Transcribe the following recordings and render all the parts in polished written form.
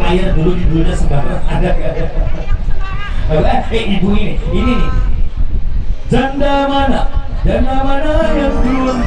air dulu di dulunya sembarang ada gak ada? Ibu ini nih. Janda mana yang belum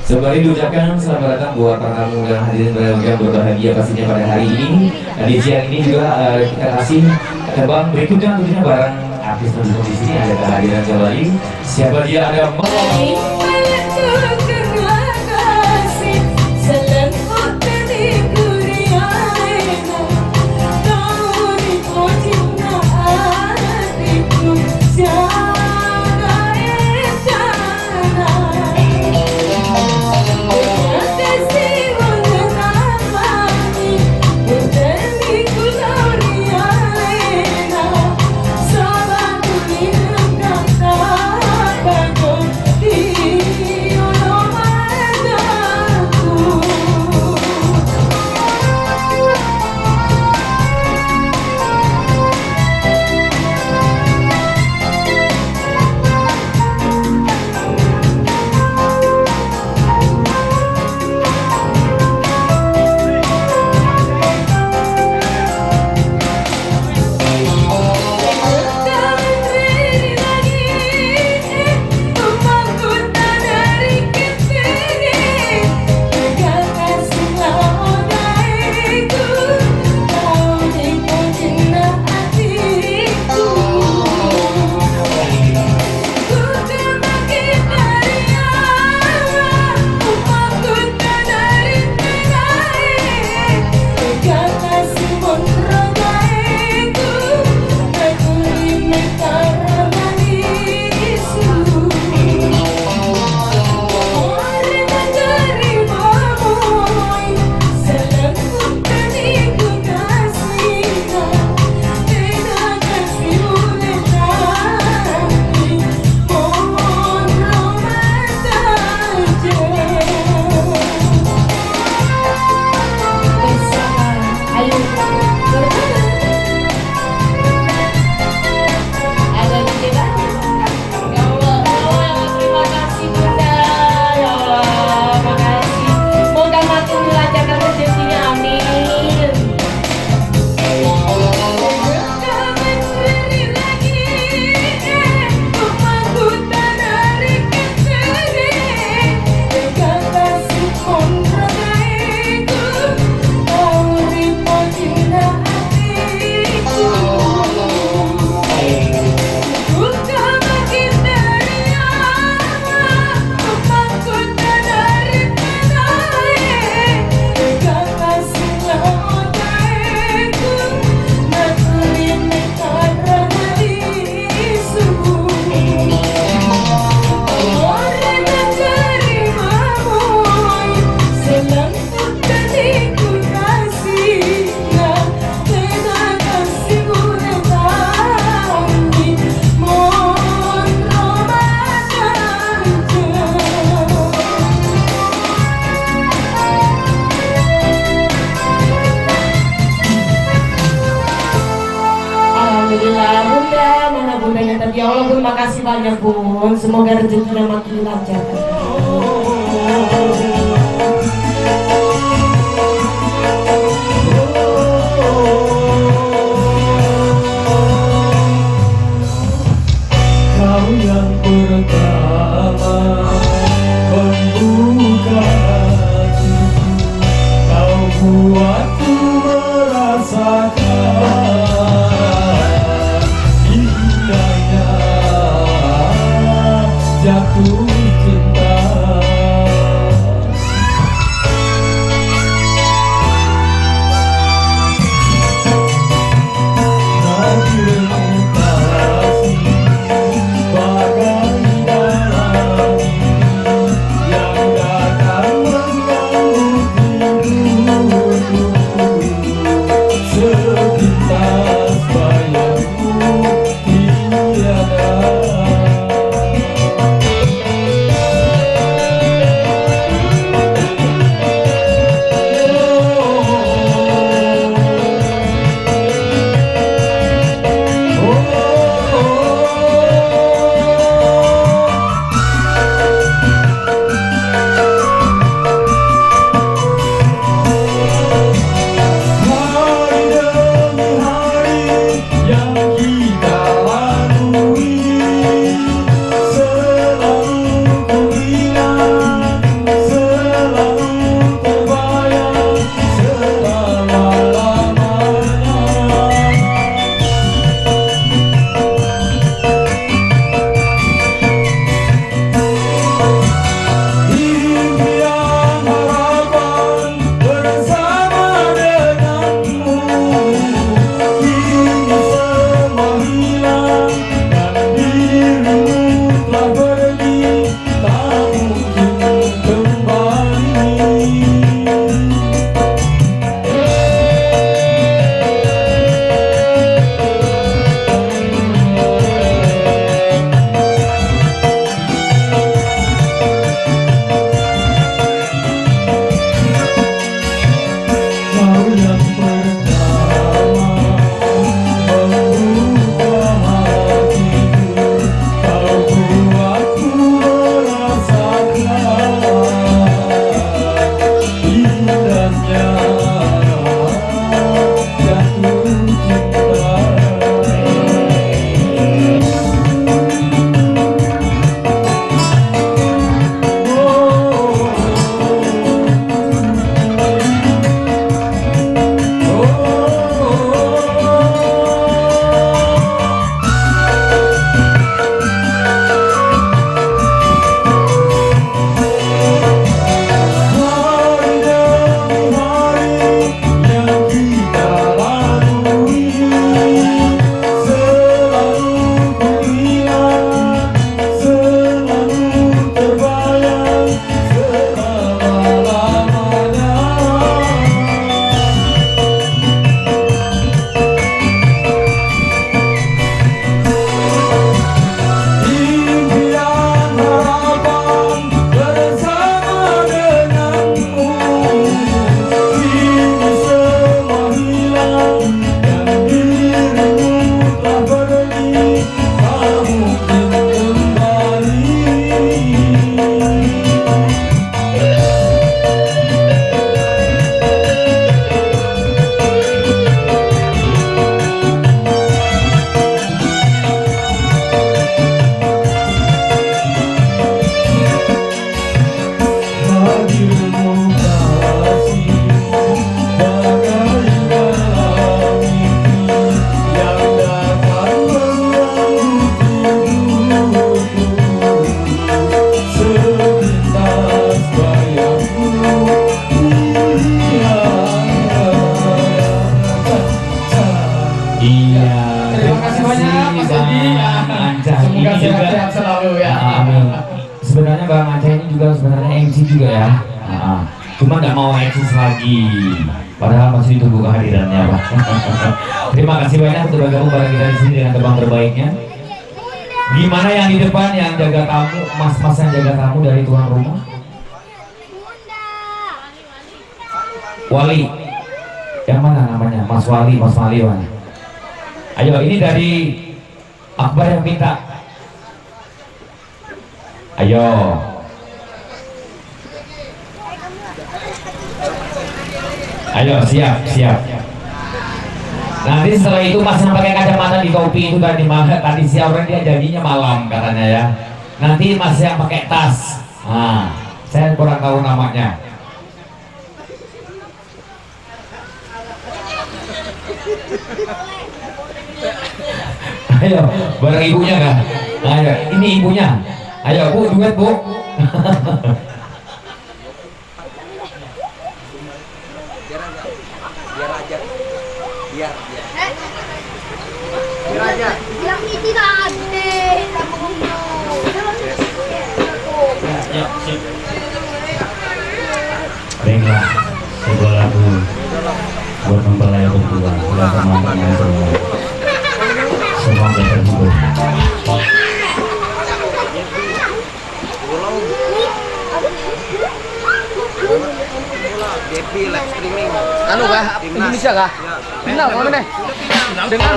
Sembari diucapkan selamat datang buat para tamu dan hadirin yang berbahagia pastinya pada hari ini. Di siang ini juga kita kasih terbang berikutnya tentunya barang artis pendukung di sini ada kehadiran kembali. Siapa dia ada? kasih banyak Bun, semoga rezekinya makin lancar. Kau yang pertama membuka hatiku, kau buatku merasakan indahnya jatuh cinta. Hadirmu kasih bagai dalam yang datang mengganggu tidurku, sepintas bayangmu tiada. sehat selalu ya. Amin. Sebenarnya Bang Aceh ini juga sebenarnya MC juga ya. Cuma nggak mau eksis lagi. Padahal masih ditunggu kehadirannya Pak. Terima kasih banyak sudah bergabung bareng kita di sini dengan tebang terbaiknya. Gimana yang di depan yang jaga tamu, mas-mas yang jaga tamu dari tuan rumah? Wali. Yang mana namanya? Mas Wali, Mas Wali mana? Ayo, ini dari Akbar yang minta. Ayo. Ayo, siap, siap. Nanti setelah itu Mas yang pakai kacamata di topi itu tadi tadi siaran dia janjinya malam katanya ya. Nanti Mas yang pakai tas. Nah, saya kurang tahu namanya. Ayo, bareng ibunya kan? Ayo, ini ibunya. Ayo Bu, duet Bu. Yang ini tidak ada. Baiklah, sebuah lagu buat mempelai berdua, buat teman-teman semua. Semoga terhibur. Depi live streaming. Anu kah? Indonesia kah? Final mana deh? Dengan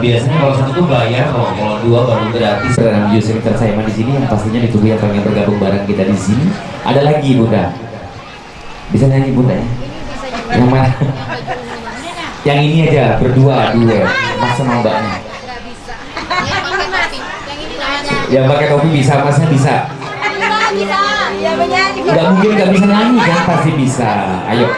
biasanya kalau satu tuh bayar, kalau dua baru gratis. Dalam user entertainment di sini yang pastinya ditunggu yang pengen bergabung bareng kita di sini. Ada lagi Bunda, bisa nyanyi Bunda ya? Yang mana? Yang ini aja berdua duet, Mas sama Mbaknya. Yang pakai topi bisa, Masnya bisa. Gak mungkin gak bisa nyanyi kan, pasti bisa. Ayo.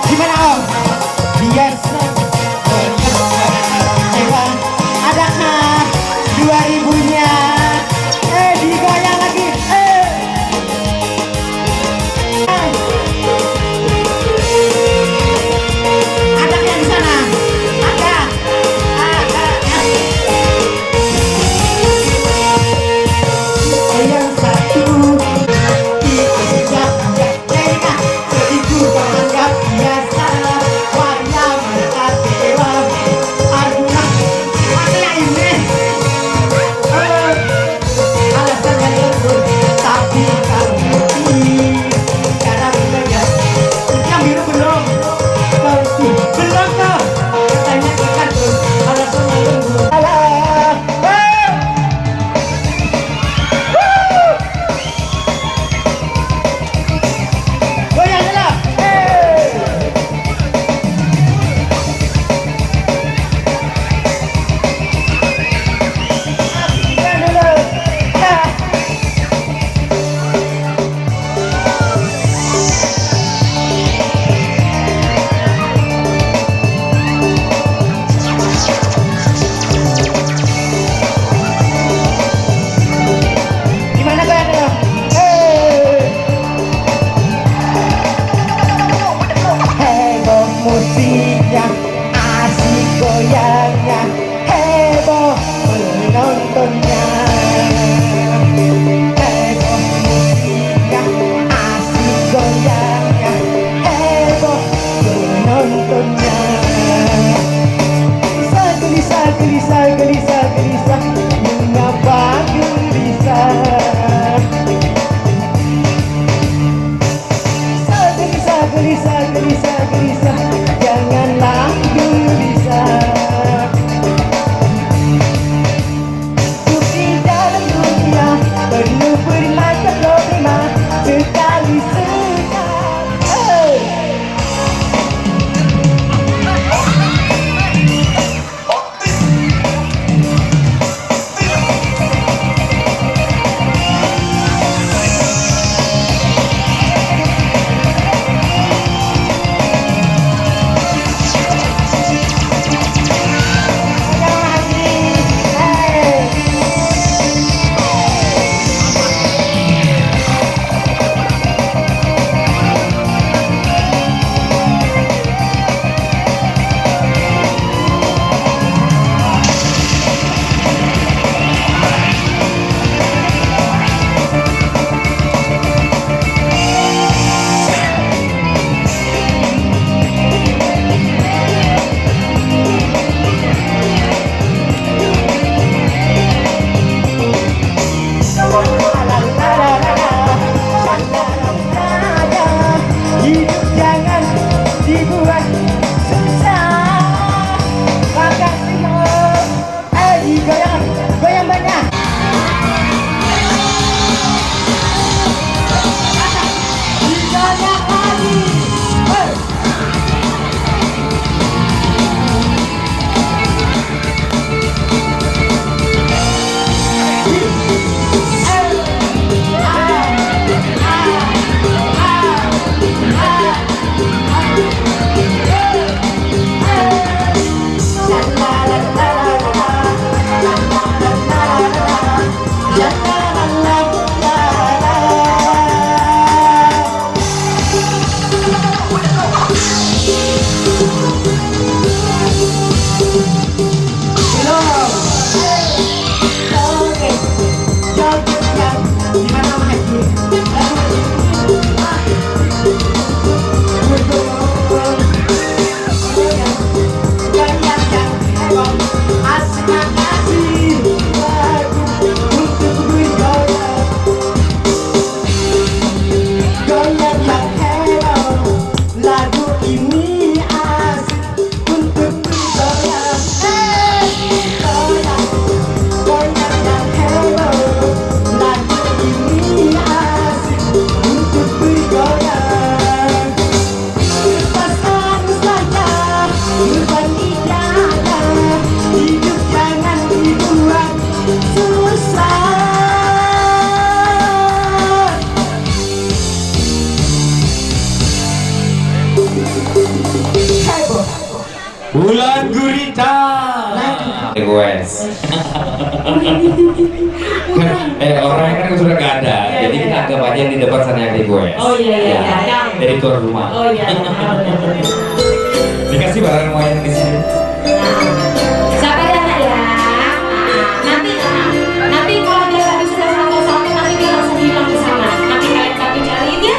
Gimana Om? Bulan Gurita. Request. Orang kan sudah gak ada, jadi kita anggap aja yang di depan sana yang request. Oh iya iya. Ya, dari tuan rumah. Oh iya. Dikasih barang semuanya di sini. Sabar ya Nak ya. Nanti kalau dia tadi sudah sampai nanti dia langsung hilang ke sana. Nanti kalian tapi cariin ya.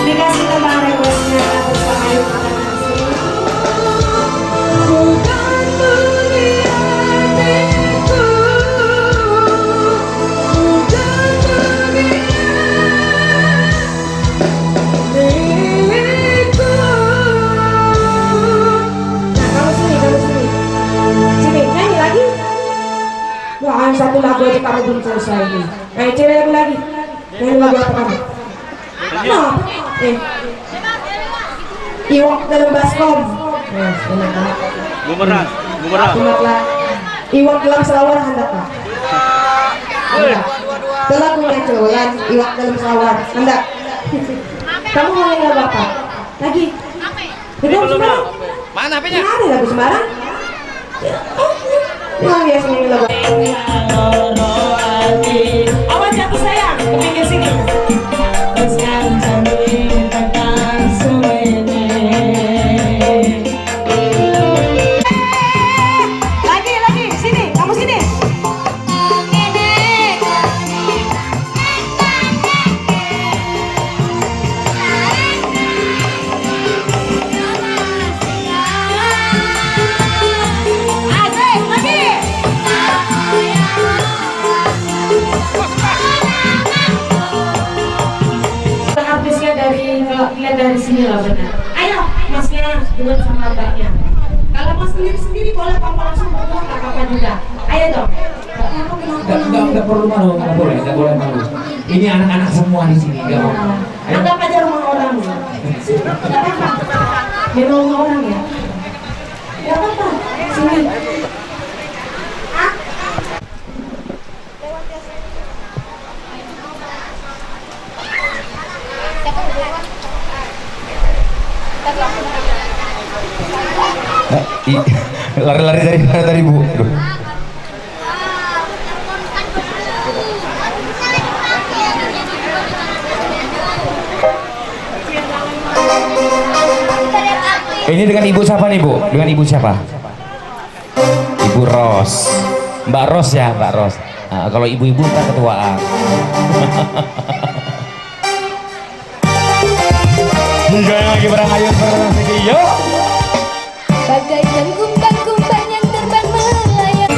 Dikasih tembang requestnya bersama yuk makan nasi. Bukan dunia hatiku, bukan dunia milikku. Nah kamu sini. Sini, nyanyi lagi. Wah, satu lagu aja kamu belum selesai ini. Ayo cewek lagi. Nyanyi lagu apa kamu? Nah, Iwak dalam baskom. Yes, enak banget. Bumerang. Ingatlah, iwak dalam selawar hendak. Itu lagunya Jolan, iwak dalam selawar hendak. Kamu mau nyanyi lagu apa? Lagi? Belum sembarang. Mana HP-nya? Nggak ada lagu sembarang. Yang biasa nyanyi lagu. Awas jatuh sayang, ke pinggir sini. Lagi, sini, kamu sini. Asik, lagi. Artisnya kalau dilihat dari sini lah benar. Ayo, masnya duet sama mbaknya. Kalau mas sendiri boleh kamu langsung berdua nggak apa-apa juga. Ayo dong. Enggak perlu malu, enggak boleh malu. Ini anak-anak semua di sini, enggak mau. Ayo. Anggap aja rumah orang. Nggak apa-apa. Memang rumah orang ya. Nggak apa-apa. Sini. Lari-lari dari Bu. Aduh. Ini dengan ibu siapa nih Bu? Dengan ibu siapa? Ibu Ros. Mbak Ros ya, Mbak Ros. Nah, kalau ibu-ibu kita ketuaan. Jika yang lagi berangayun berangayun, yuk. Bagaikan kumbang-kumbang yang terbang melayang.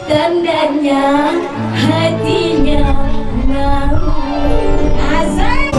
Tandanya hatinya mau azab.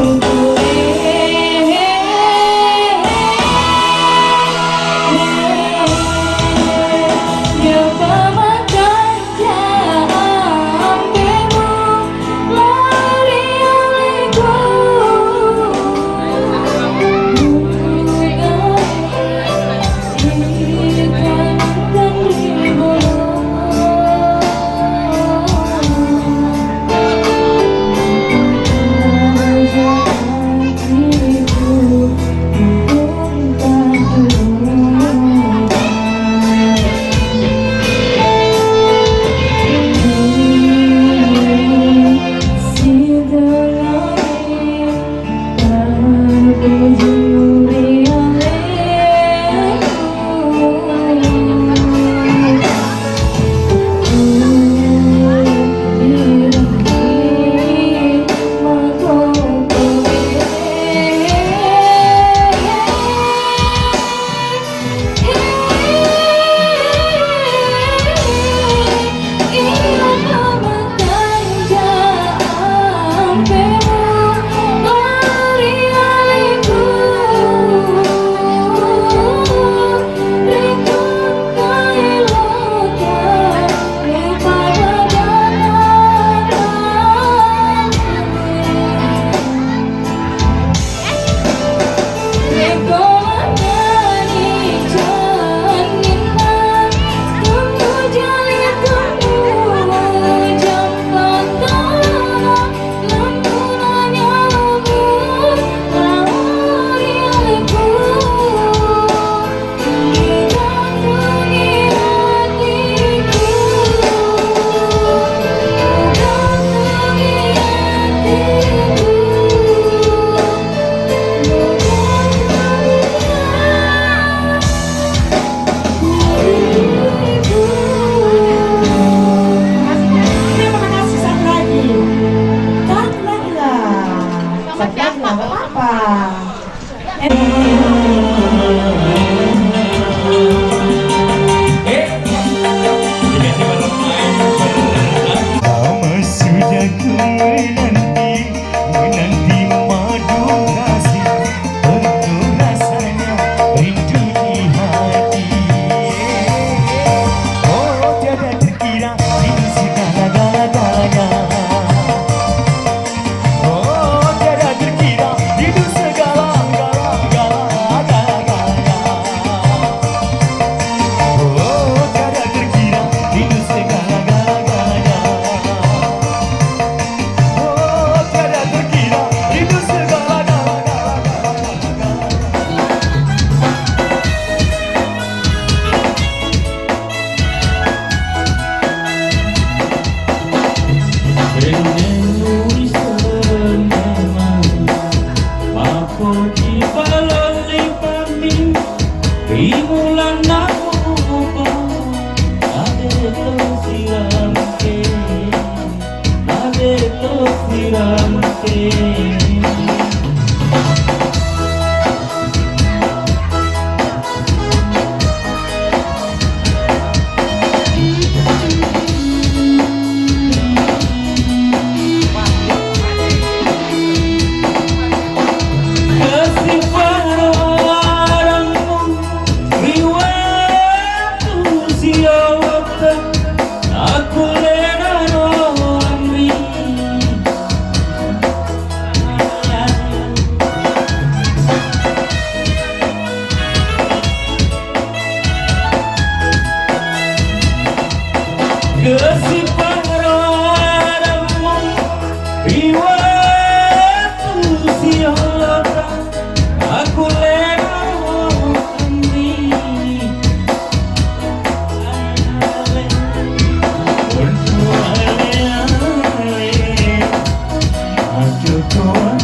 Kesiparamu riwatu siolata aku lewati aku kuat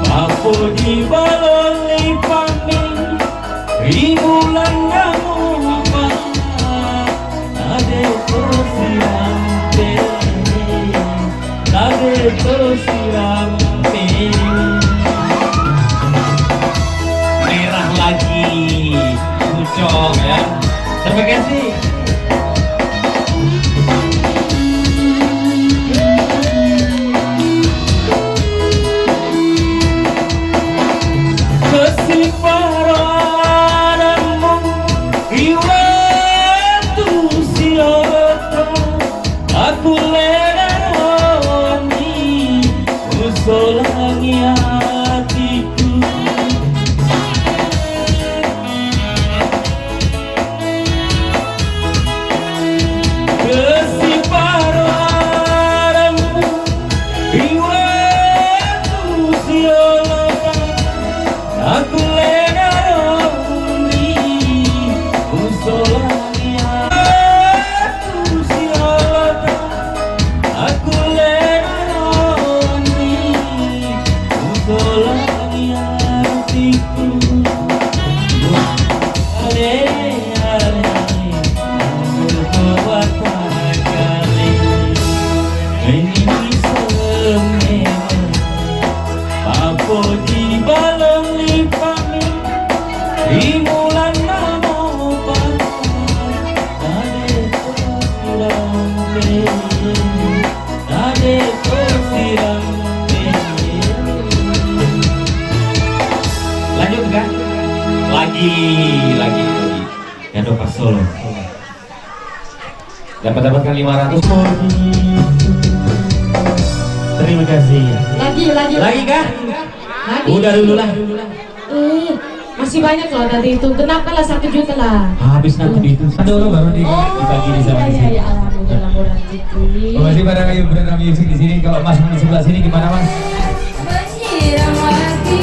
Papo di balon lipami ribulan kamu Nade tersirampe Nade tersirampe Merah lagi Pucong ya. Terima kasih. Kesiparamu riwatu siolata aku lewati usolangi hatiku Kesiparamu riwatu siolata aku lewati usolangi hatiku siolata aku lewati usolangi hatiku ale berbuatan ini semena Papo di balon lipami rimulan namo Nade tersirampe lanjut kan? Lagi Yando pas solo dapatkan 500. Terima kasih. Lagi kan? Lagi. Udah dulu lah. Masih banyak loh tadi itu. Kenapa lah 1 juta lah? Habis nanti itu. Ada orang baru dibagi di sana. Iya, alhamdulillah murah rezeki. Terima kasih pada kayu berenang musik di sini. Kalau Mas di sebelah sini gimana Mas? Menyiram hati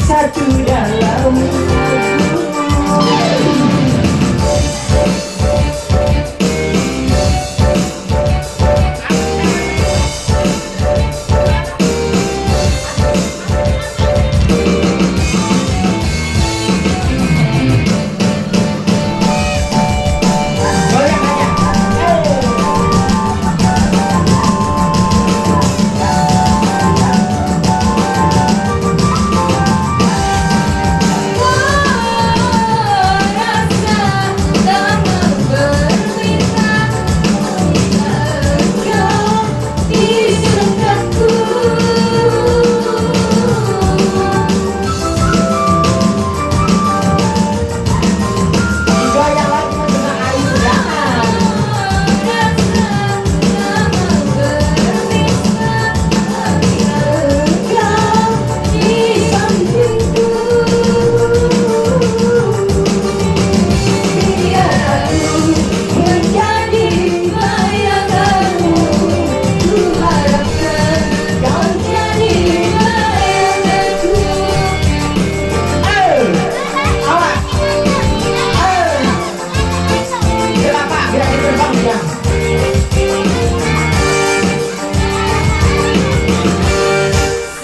Satu dalam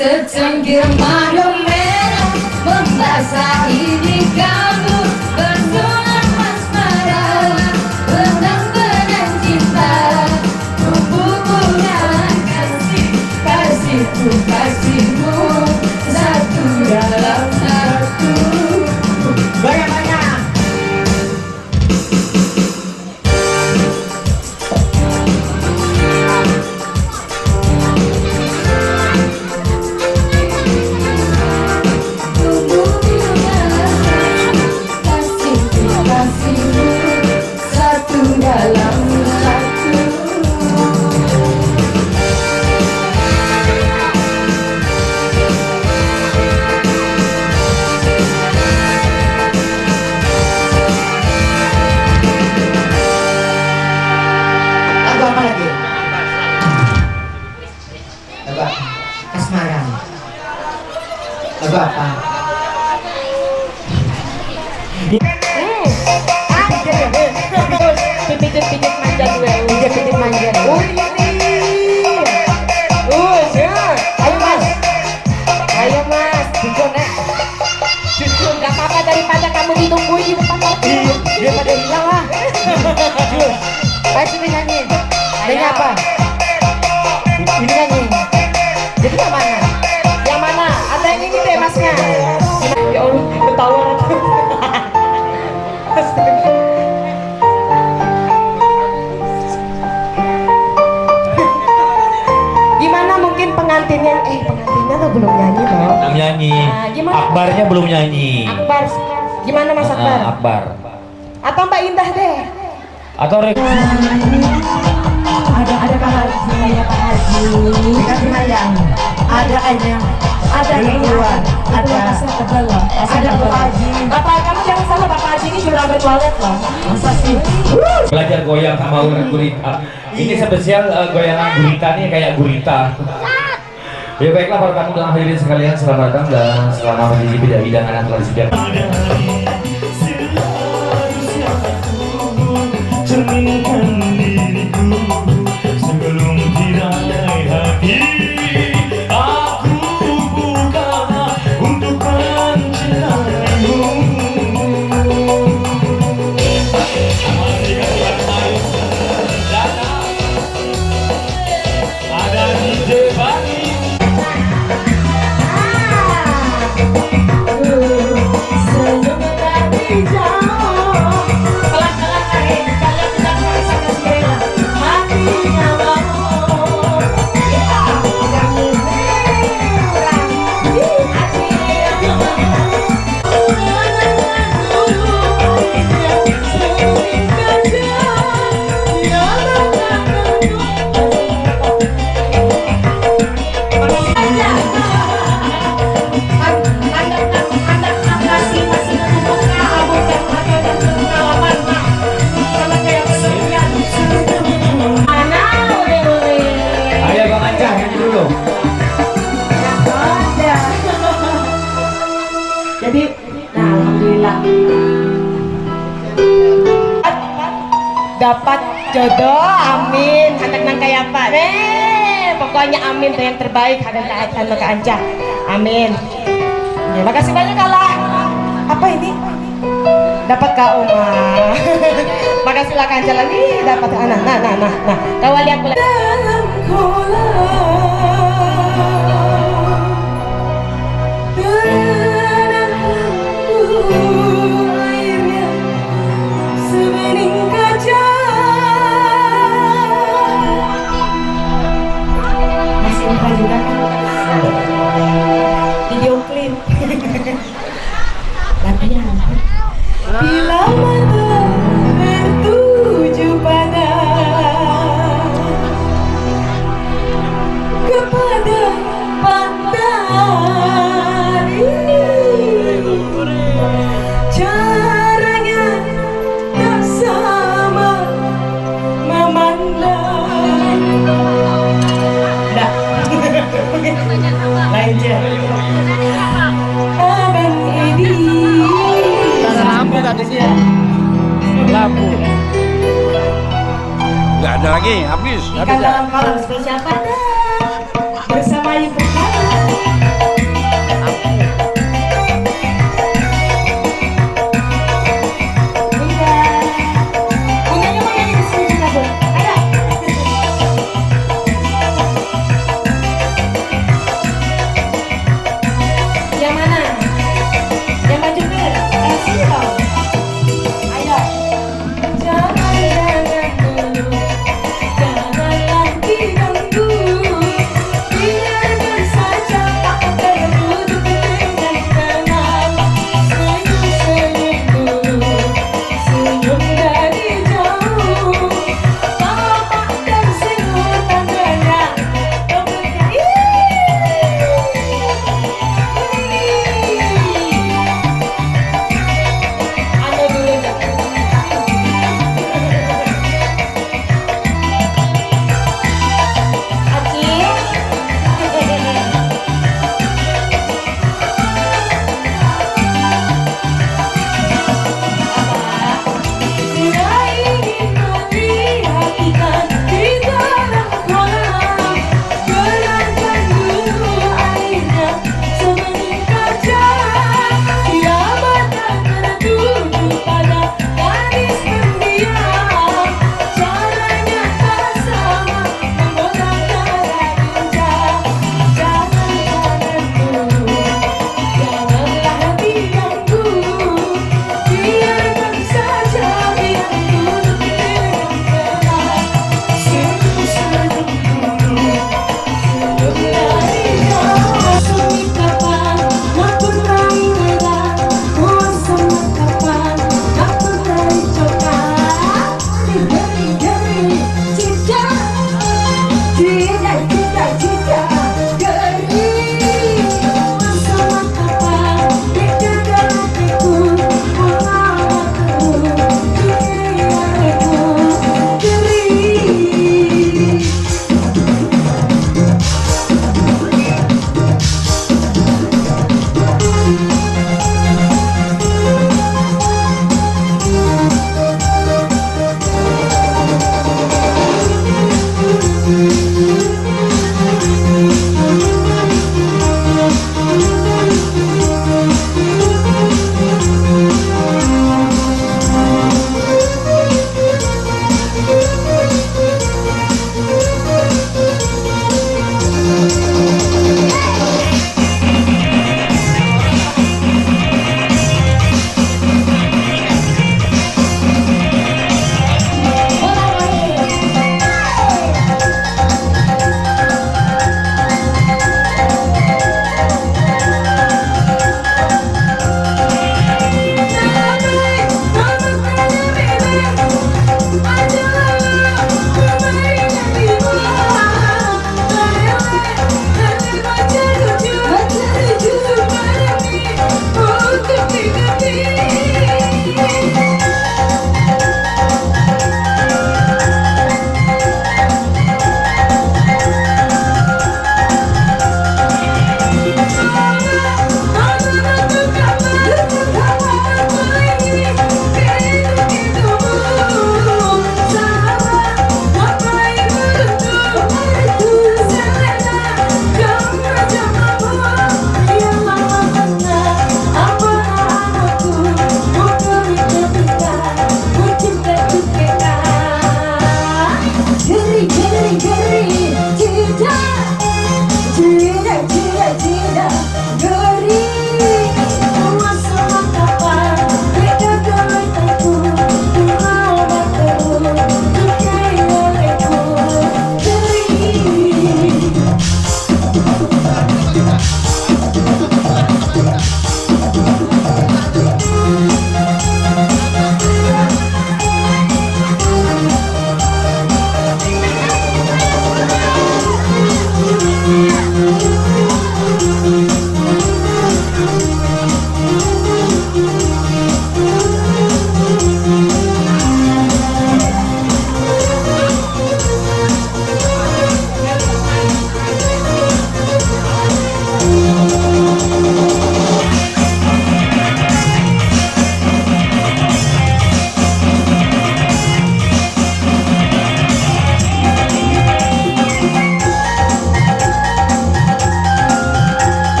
Secangkir madu merah membasahi di kamu bersurat asmara benang-benang cinta hubungan kasih kasihku kasihmu satu suka? Kasmaran. Lagu apa? Pijit-pijit manja gue. Pijit-pijit manja. Ayo mas. Ayo mas. Jujur gak apa-apa daripada kamu ditungguin di depan parkir. Daripada hilang lah. Jujur. Ayo sini nyanyi. Nyanyi apa? Ini nyanyi. Jadi yang mana? Yang mana? Ada yang ini deh masnya. Ya Allah, ketawa. Gimana mungkin pengantinnya? Pengantinnya tuh belum nyanyi loh. Belum nyanyi. Gimana? Akbarnya belum nyanyi. Akbar, gimana Mas Akbar? Akbar. Atau Mbak Indah deh? Atau Ada Pak Haji, ya Pak Haji. Dikasih mayang. Ada aja. Ada keluar. Ada Pak Haji. Bapak kamu jangan salah, Bapak Haji ini sudah bertoilet loh. Masa sih? belajar goyang sama gurita. Ini spesial goyangan gurita nih kayak gurita. Ya baiklah para tamu dan hadirin sekalian, selamat datang dan selamat mencicipi hidangan yang telah disediakan. Cerminkan diriku sebelum tirai hati. Aku bukanlah untuk mencintaimu. Ada DJ Bani. Jadi, nah alhamdulillah dapat jodoh, amin. Handak nang kayak apa? Pokoknya amin tuh yang terbaik. Hadang keadaan maka anja, amin. Ya, makasih banyak kalah. Apa ini? Dapat kau mah. Makasih lah kan jalan nih dapat nah. Kau lihat boleh. Dalam kolam. Juga kan video klip latihan bila mata tertuju pada kepada pantai ini caranya tak sama memandang. Lain aja. Abang ini. Lampu katanya. Lampu. Nggak ada lagi, habis. Ikan dalam kolam spesial pada bersama Ibu Kala. Bundanya mau nyanyi di sini juga, Bu? Ada? Yang mana? Yang maju ke? Sini dong. Ayo. Jangan dulu, janganlah diganggu, biar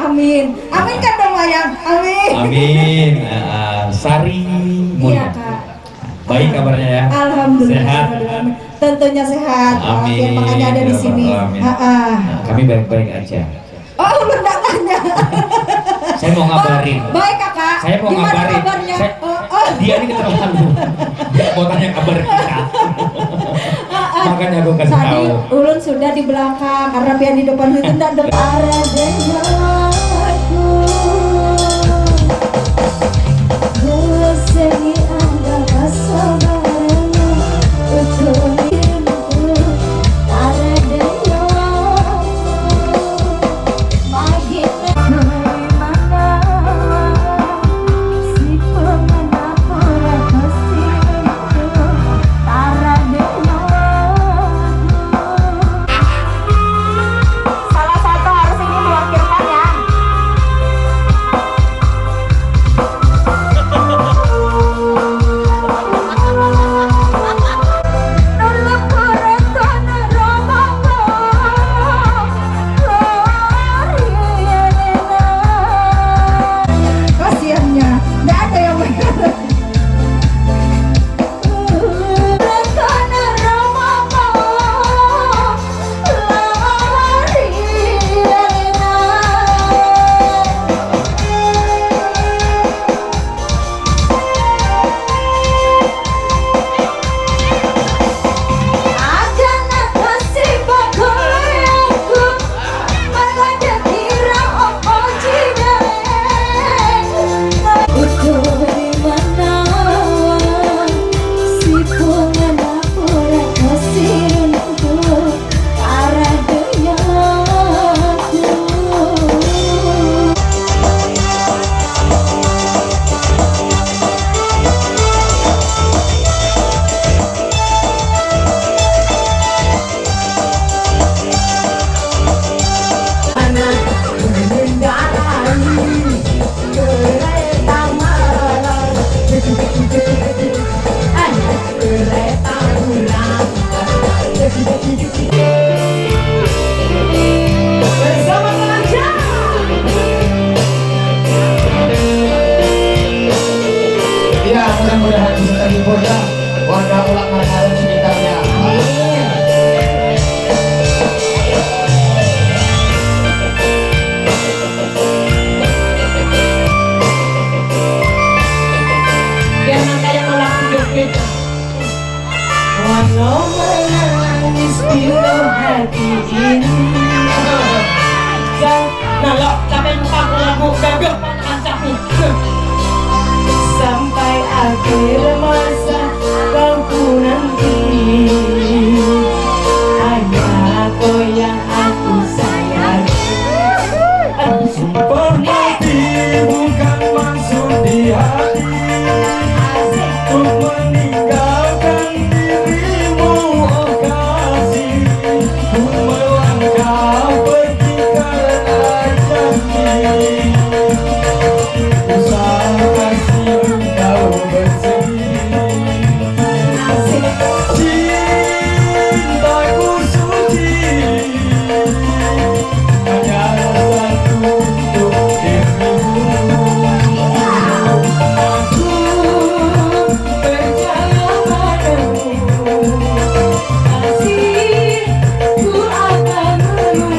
Amin. Amin kan dong Wayang? Amin. Amin. Sari Mun. Iya Kak. Baik kabarnya ya. Alhamdulillah. Sehat. Tentunya sehat. Amin. Makanya ada di sini. Amin. Ha-ha. Nah, kami baik-baik aja. Oh, lu enggak tanya. Saya mau ngabarin. Oh, baik Kakak. Saya mau Gimana ngabarin. kabarnya? Saya- Oh. Dia ini keterlaluan. Dia mau tanya kabar kita. Makanya aku kasih Tadi tahu. ulun sudah di belakang karena biar di depan itu enggak ada salah satu harus ini mewakilkan ya. Kau pergi karena janji, usah kasih kau bersedih. Cintaku suci, hanya satu untuk dirimu. Aku percaya padamu, Kasih ku akan menunggu.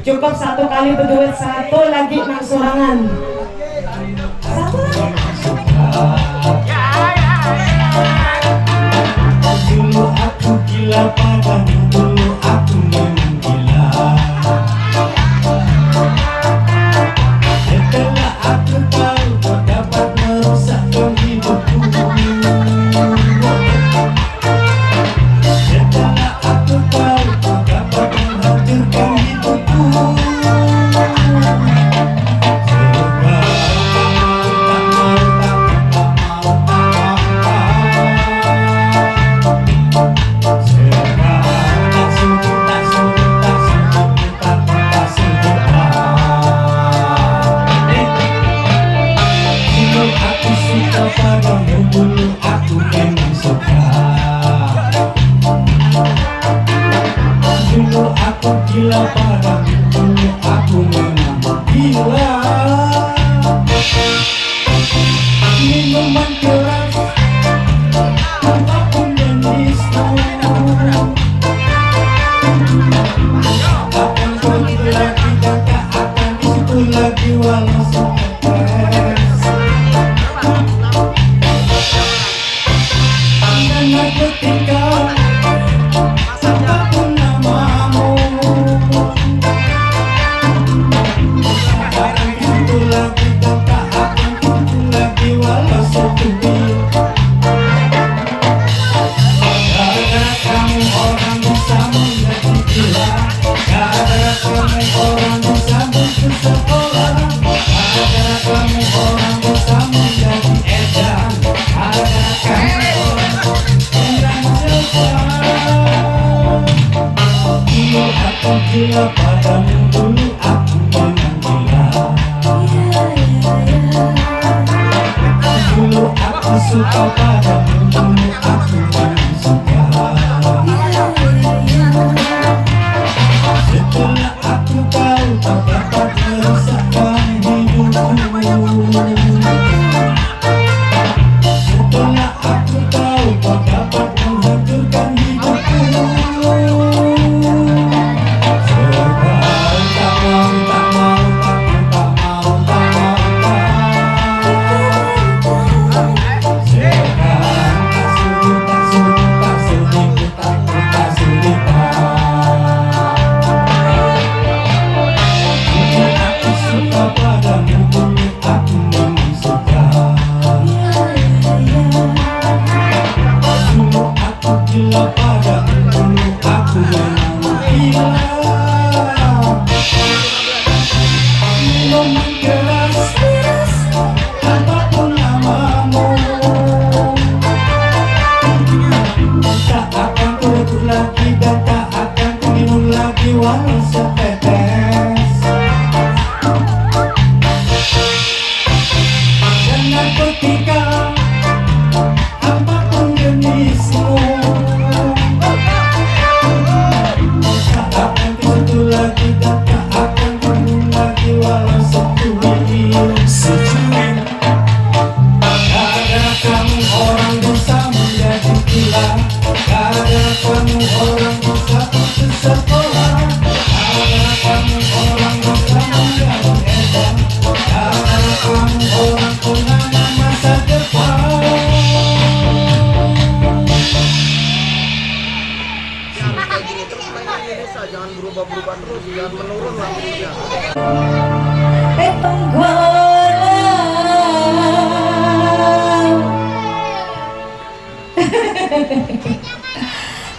Cukup satu kali berduet, satu lagi nang sorangan. Satu lagi. Dulu aku gila padamu, dulu aku memang gila. Setelah aku tahu kau dapat merusakkan hidupku. Setelah aku tahu kau dapat menghancurkan hidupku. Gila padamu, dulu aku memang gila. Minuman keras apapun jenisnya akan begitu lagi dan tak akan disitu lagi walau stres. Dan ketika apapun namamu akan disitu lagi dan tak akan disitu lagi walau setuju. Gara-gara kamu orang bisa menjadi gila. Gara-gara kamu orang bisa putus sekolah. Gara-gara kamu orang bisa menjadi edan. Gara-gara kamu orang yang cepat. Dulu aku gila padamu, dulu aku memang gila. Dulu aku suka padamu, dulu aku memang suka. Setelah aku tahu kau dapat merusakkan hidupku. Setelah aku tahu kau dapat menghancurkan hidupku. Sekarang tak mau, tak mau, tak mau, tak mau, tak mau. Sekarang tak sudi, tak sudi, tak sudi, tak sudi, tak. Dulu aku suka padamu, dulu aku memang suka. Dulu aku gila padamu, dulu aku memang gila. Minuman keras apapun namamu tak akan kureku lagi dan tak akan kuminum lagi walau setetes. Dan narkotika apapun jenismu tak akan kureku lagi dan tak akan kuminum lagi walau setuju. Gara-gara kamu orang bisa menjadi gila. Gara-gara kamu orang bisa putus sekolah. Gara-gara kamu orang bisa menjadi edan. Gara-gara kamu orang punya masa depan. Jangan berubah-berubah terus, jangan menurun langsungnya.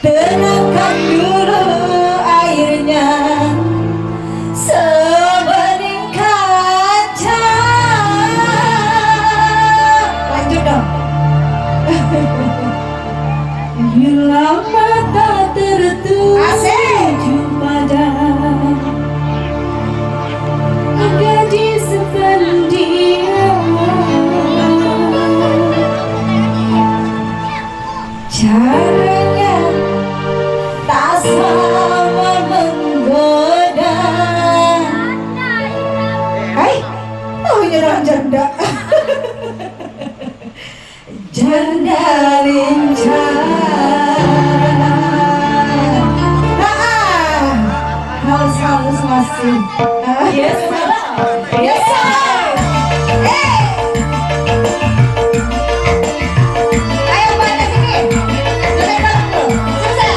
Tenangkan dulu airnya sebening kaca. Lanjut dong. Bila mata tertuju pada gadis pendiam, caranya tak sama menggoda. Hai, oh nyerah janda. Janda rencana. Halus mas. kasih. Yes, yes, ayo pada sini. Lebih dalam dulu. Susah.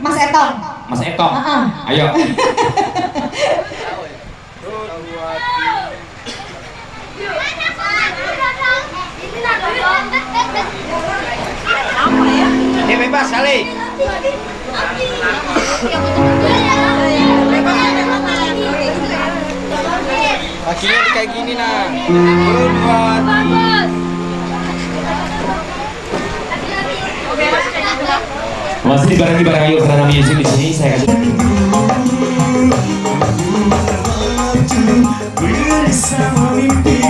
Mas Etong. Ayo. Dia bebas kali. Akhirnya kayak gini nah. Masih bareng Ayu Perdana Music di sini saya kasih. Bersama mimpi